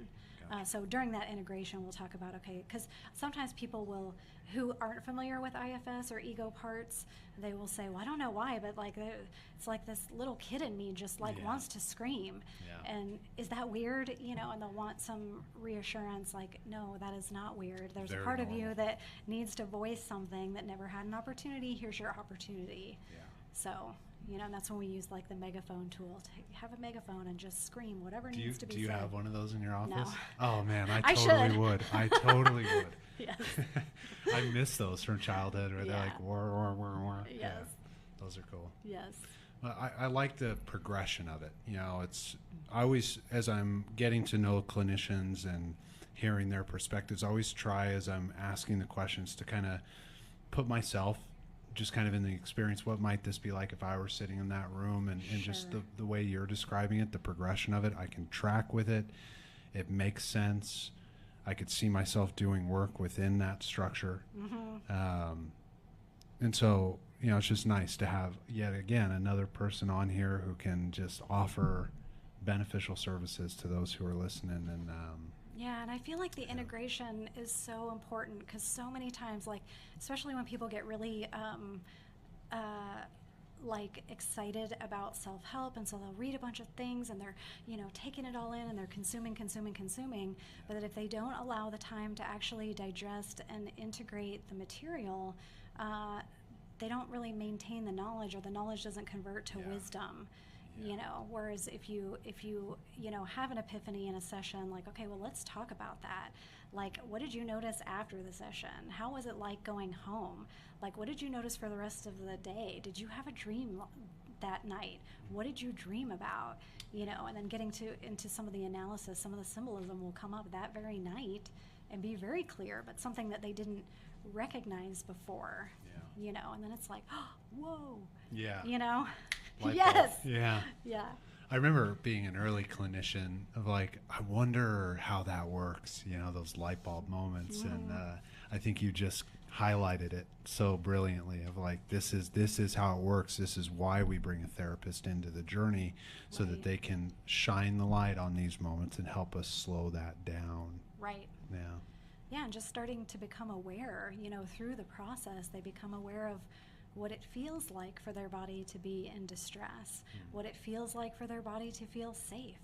Gotcha. So during that integration, we'll talk about, okay, because sometimes people who aren't familiar with IFS or ego parts, they will say, well, I don't know why, but like it's like this little kid in me just like wants to scream. Yeah. And is that weird? You know, and they'll want some reassurance like, no, that is not weird. There's Very a part normal. of you that needs to voice something that never had an opportunity. Here's your opportunity. Yeah. So, you know, and that's when we use like the megaphone tool to have a megaphone and just scream whatever needs to be said. Do you have one of those in your office? No. Oh man, I totally should. would. I totally would. Yes. I miss those from childhood where they're like, war, war, war, war. Yes. Yeah, those are cool. Yes. I like the progression of it. You know, I always, as I'm getting to know clinicians and hearing their perspectives, I always try as I'm asking the questions to kind of put myself just kind of in the experience. What might this be like if I were sitting in that room? And just the way you're describing it, the progression of it, I can track with it. It makes sense. I could see myself doing work within that structure. And so, you know, it's just nice to have, yet again, another person on here who can just offer beneficial services to those who are listening. And yeah, and I feel like the integration is so important because so many times, like, especially when people get really like excited about self-help, and so they'll read a bunch of things and they're, you know, taking it all in and they're consuming, but that if they don't allow the time to actually digest and integrate the material, they don't really maintain the knowledge, or the knowledge doesn't convert to wisdom. You know, whereas if you you know, have an epiphany in a session, like, okay, well, let's talk about that. Like, what did you notice after the session? How was it like going home? Like, what did you notice for the rest of the day? Did you have a dream that night? What did you dream about? You know, and then getting into some of the analysis, some of the symbolism will come up that very night and be very clear, but something that they didn't recognize before. You know, and then it's like, oh, whoa. Yeah. You know? Light Yes. bulb. Yeah. Yeah. I remember being an early clinician of like, I wonder how that works, you know, those light bulb moments. And I think you just highlighted it so brilliantly of like, this is how it works. This is why we bring a therapist into the journey, so that they can shine the light on these moments and help us slow that down. Right. Yeah. Yeah, and just starting to become aware, you know, through the process, they become aware of what it feels like for their body to be in distress, what it feels like for their body to feel safe.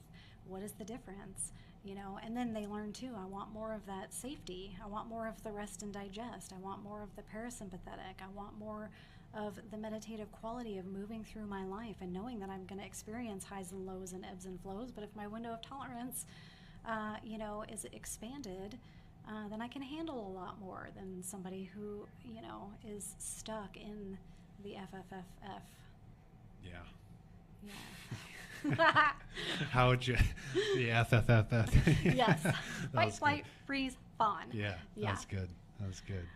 What is the difference? You know, and then they learn too, I want more of that safety. I want more of the rest and digest. I want more of the parasympathetic. I want more of the meditative quality of moving through my life and knowing that I'm going to experience highs and lows and ebbs and flows. But if my window of tolerance, you know, is expanded, then I can handle a lot more than somebody who, you know, is stuck in the FFFF. Yeah. Yeah. How would you, the FFFF? Yes. That Fight, was flight, freeze, fawn. Yeah, Yeah. that's good. That was good.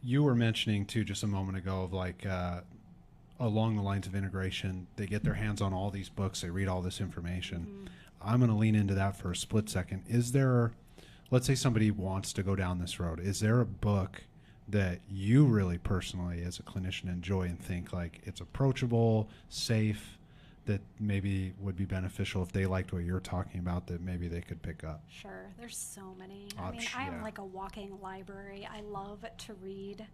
You were mentioning too just a moment ago of like, along the lines of integration, they get their hands on all these books, they read all this information. I'm going to lean into that for a split second. Is there, let's say somebody wants to go down this road, is there a book that you really personally as a clinician enjoy and think like it's approachable, safe, that maybe would be beneficial if they liked what you're talking about, that maybe they could pick up? Sure, there's so many. I mean, I am like a walking library. I love to read,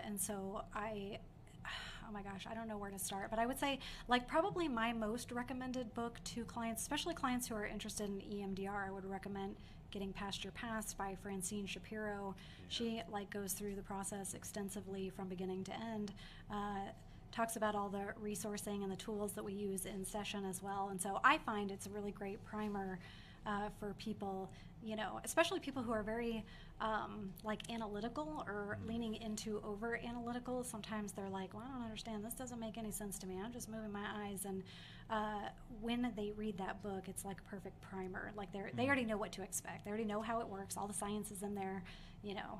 and so oh my gosh, I don't know where to start, but I would say like probably my most recommended book to clients, especially clients who are interested in EMDR, I would recommend Getting Past Your Past by Francine Shapiro. She like goes through the process extensively from beginning to end, talks about all the resourcing and the tools that we use in session as well. And so I find it's a really great primer for people, you know, especially people who are very like analytical or leaning into over analytical. Sometimes they're like, well, I don't understand. This doesn't make any sense to me. I'm just moving my eyes. And when they read that book, it's like a perfect primer. Like they already know what to expect. They already know how it works. All the science is in there, you know.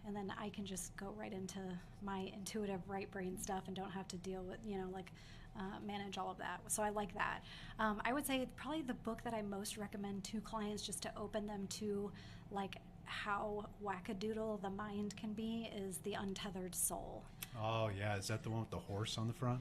And then I can just go right into my intuitive right brain stuff and don't have to deal with, you know, like manage all of that. So I like that. I would say probably the book that I most recommend to clients just to open them to like how wackadoodle the mind can be is The Untethered Soul. Oh yeah, is that the one with the horse on the front?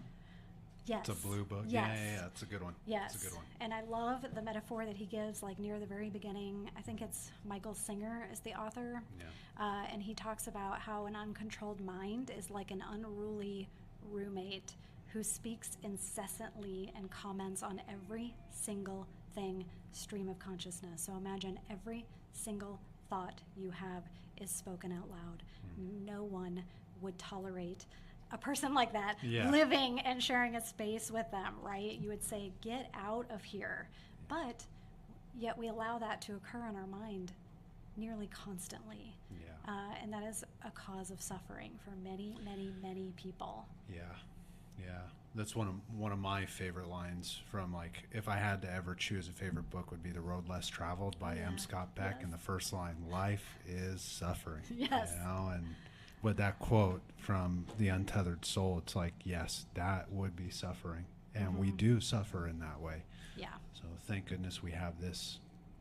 Yes. It's a blue book. Yes. Yeah, it's a good one. Yes. It's a good one. And I love the metaphor that he gives, like near the very beginning. I think it's Michael Singer is the author. Yeah. And he talks about how an uncontrolled mind is like an unruly roommate who speaks incessantly and comments on every single thing, stream of consciousness. So imagine every single thought you have is spoken out loud. No one would tolerate a person like that living and sharing a space with them, right? You would say, get out of here. But yet we allow that to occur in our mind nearly constantly. Yeah. And that is a cause of suffering for many, many, many people. Yeah. Yeah. That's one of my favorite lines from, like, if I had to ever choose a favorite book, would be The Road Less Traveled by M. Scott Peck. Yes. And the first line, life is suffering. Yes. You know, and with that quote from The Untethered Soul, it's like, yes, that would be suffering. And we do suffer in that way. Yeah. So thank goodness we have this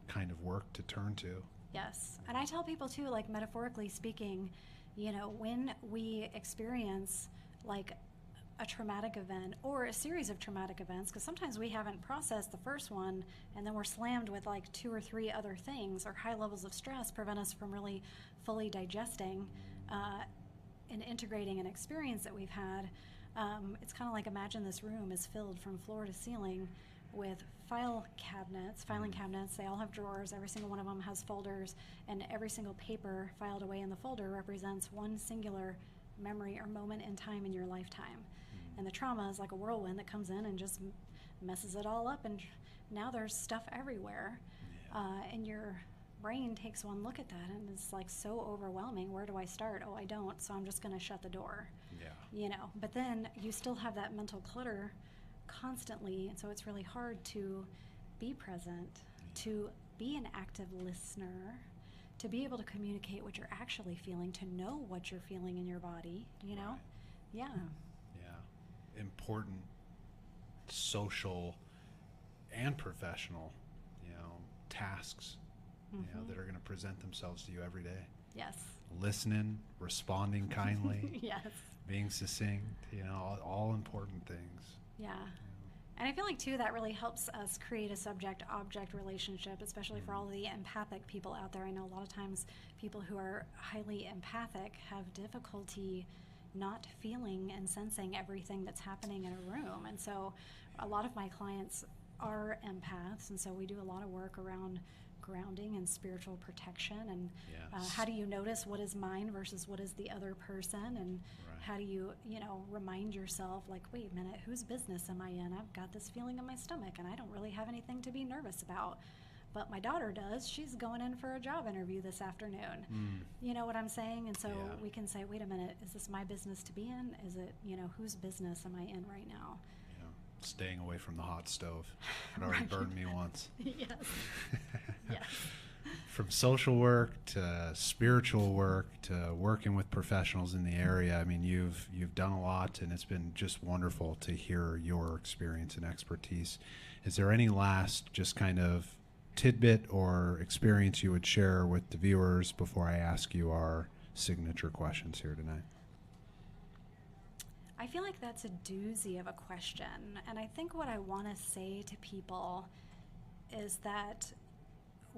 kind of work to turn to. Yes. And I tell people too, like metaphorically speaking, you know, when we experience like a traumatic event or a series of traumatic events, because sometimes we haven't processed the first one and then we're slammed with like 2 or 3 other things, or high levels of stress prevent us from really fully digesting. in integrating an experience that we've had, it's kind of like, imagine this room is filled from floor to ceiling with filing cabinets. They all have drawers. Every single one of them has folders, and every single paper filed away in the folder represents one singular memory or moment in time in your lifetime. And the trauma is like a whirlwind that comes in and just messes it all up, and now there's stuff everywhere. And your brain takes one look at that and it's like so overwhelming. Where do I start? Oh, I don't, so I'm just going to shut the door. But then you still have that mental clutter constantly, and so it's really hard to be present, to be an active listener, to be able to communicate what you're actually feeling, to know what you're feeling in your body, Yeah. Important social and professional, tasks, that are going to present themselves to you every day. Yes. Listening, responding kindly. Yes. Being succinct, all important things. Yeah. And I feel like, too, that really helps us create a subject-object relationship, especially for all of the empathic people out there. I know a lot of times people who are highly empathic have difficulty not feeling and sensing everything that's happening in a room. And so a lot of my clients are empaths, and so we do a lot of work around grounding and spiritual protection, and how do you notice what is mine versus what is the other person, and how do you remind yourself, like, wait a minute, whose business am I in? I've got this feeling in my stomach and I don't really have anything to be nervous about, but my daughter does. She's going in for a job interview this afternoon. You know what I'm saying? And so we can say, wait a minute, is this my business to be in? Is it, whose business am I in right now? Staying away from the hot stove. It already burned me once. Yes. Yes. From social work to spiritual work to working with professionals in the area, I mean, you've done a lot, and it's been just wonderful to hear your experience and expertise. Is there any last just kind of tidbit or experience you would share with the viewers before I ask you our signature questions here tonight? I feel like that's a doozy of a question, and I think what I want to say to people is that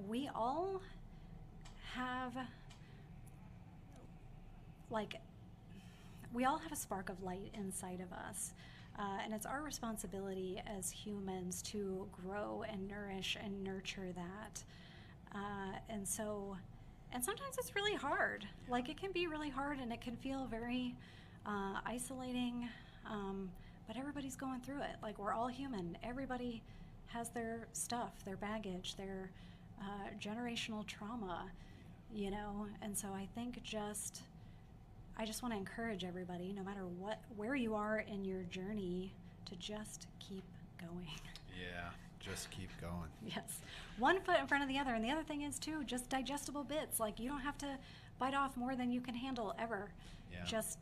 we all have a spark of light inside of us, and it's our responsibility as humans to grow and nourish and nurture that. And sometimes it's really hard. Like, it can be really hard, and it can feel very isolating, but everybody's going through it. Like, we're all human. Everybody has their stuff, their baggage, their generational trauma, and so I think I just want to encourage everybody, no matter where you are in your journey, to just keep going. Yeah, just keep going. Yes. One foot in front of the other. And the other thing is, too, just digestible bits. Like, you don't have to bite off more than you can handle ever. Yeah. Just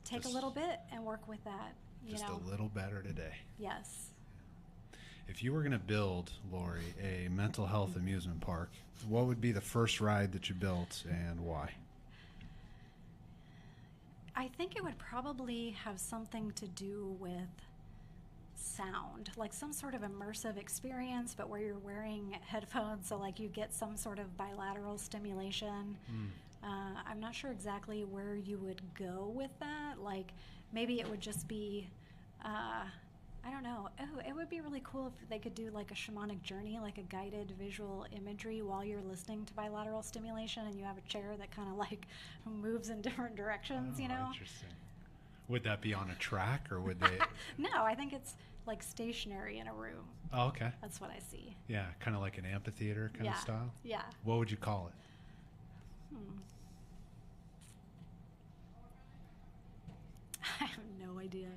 take a little bit and work with that. Just a little better today. Yes. If you were going to build, Lori, a mental health amusement park, what would be the first ride that you built and why? I think it would probably have something to do with sound, like some sort of immersive experience, but where you're wearing headphones, so like you get some sort of bilateral stimulation. I'm not sure exactly where you would go with that. Like, maybe it would just be, I don't know. Oh, it would be really cool if they could do like a shamanic journey, like a guided visual imagery while you're listening to bilateral stimulation, and you have a chair that kind of like moves in different directions, Interesting. Would that be on a track, or would they? No, I think it's like stationary in a room. Oh, okay. That's what I see. Yeah, kind of like an amphitheater kind of style? Yeah. What would you call it? I have no idea.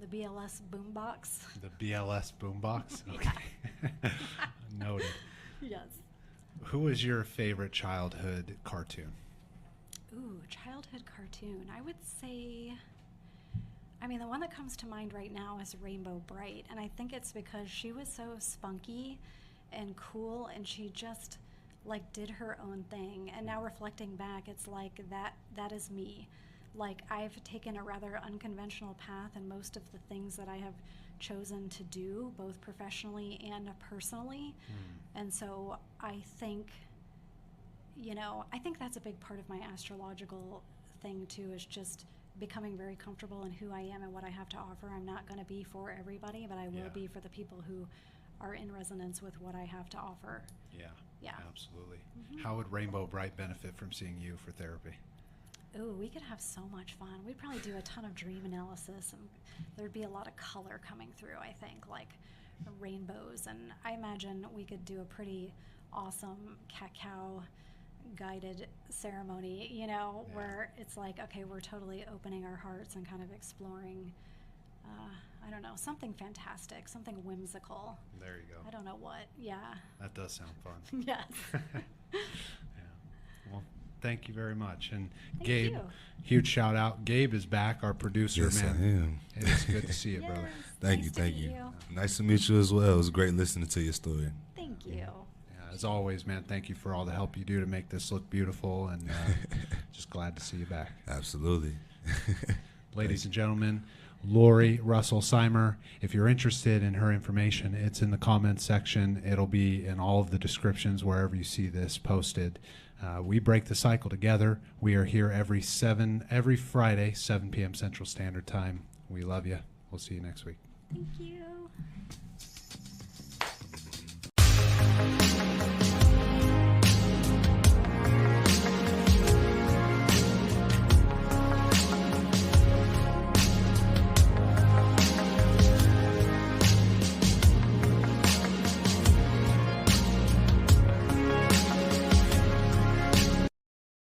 The BLS boombox. The BLS boombox? Okay. Noted. Yes. Who was your favorite childhood cartoon? Ooh, childhood cartoon. I would say, the one that comes to mind right now is Rainbow Bright, and I think it's because she was so spunky and cool, and she just like did her own thing. And now reflecting back, it's like that is me. Like, I've taken a rather unconventional path in most of the things that I have chosen to do, both professionally and personally. And so I think that's a big part of my astrological thing too is just becoming very comfortable in who I am and what I have to offer. I'm not going to be for everybody, but I will Yeah. be for the people who are in resonance with what I have to offer. Yeah. Yeah. Absolutely. Mhm. How would Rainbow Bright benefit from seeing you for therapy? Ooh, we could have so much fun. We'd probably do a ton of dream analysis, and there'd be a lot of color coming through, I think, like rainbows. And I imagine we could do a pretty awesome cacao guided ceremony, you know, Yeah. where it's like, okay, we're totally opening our hearts and kind of exploring, I don't know, something fantastic, something whimsical. There you go. I don't know what. Yeah. That does sound fun. Yes. Yeah. Well, thank you very much. And Thank Gabe, you. huge shout out. Gabe is back, our producer, Yes, man. I am. It is good to see you, Yes. brother. Thank Nice you, to thank meet you. Nice to meet you as well. It was great listening to your story. Thank you. Yeah, as always, man, thank you for all the help you do to make this look beautiful, and just glad to see you back. Absolutely. Ladies and gentlemen, Lori Russell-Siemer. If you're interested in her information, it's in the comments section. It'll be in all of the descriptions wherever you see this posted. We break the cycle together. We are here every Friday, 7 p.m. Central Standard Time. We love you. We'll see you next week. Thank you.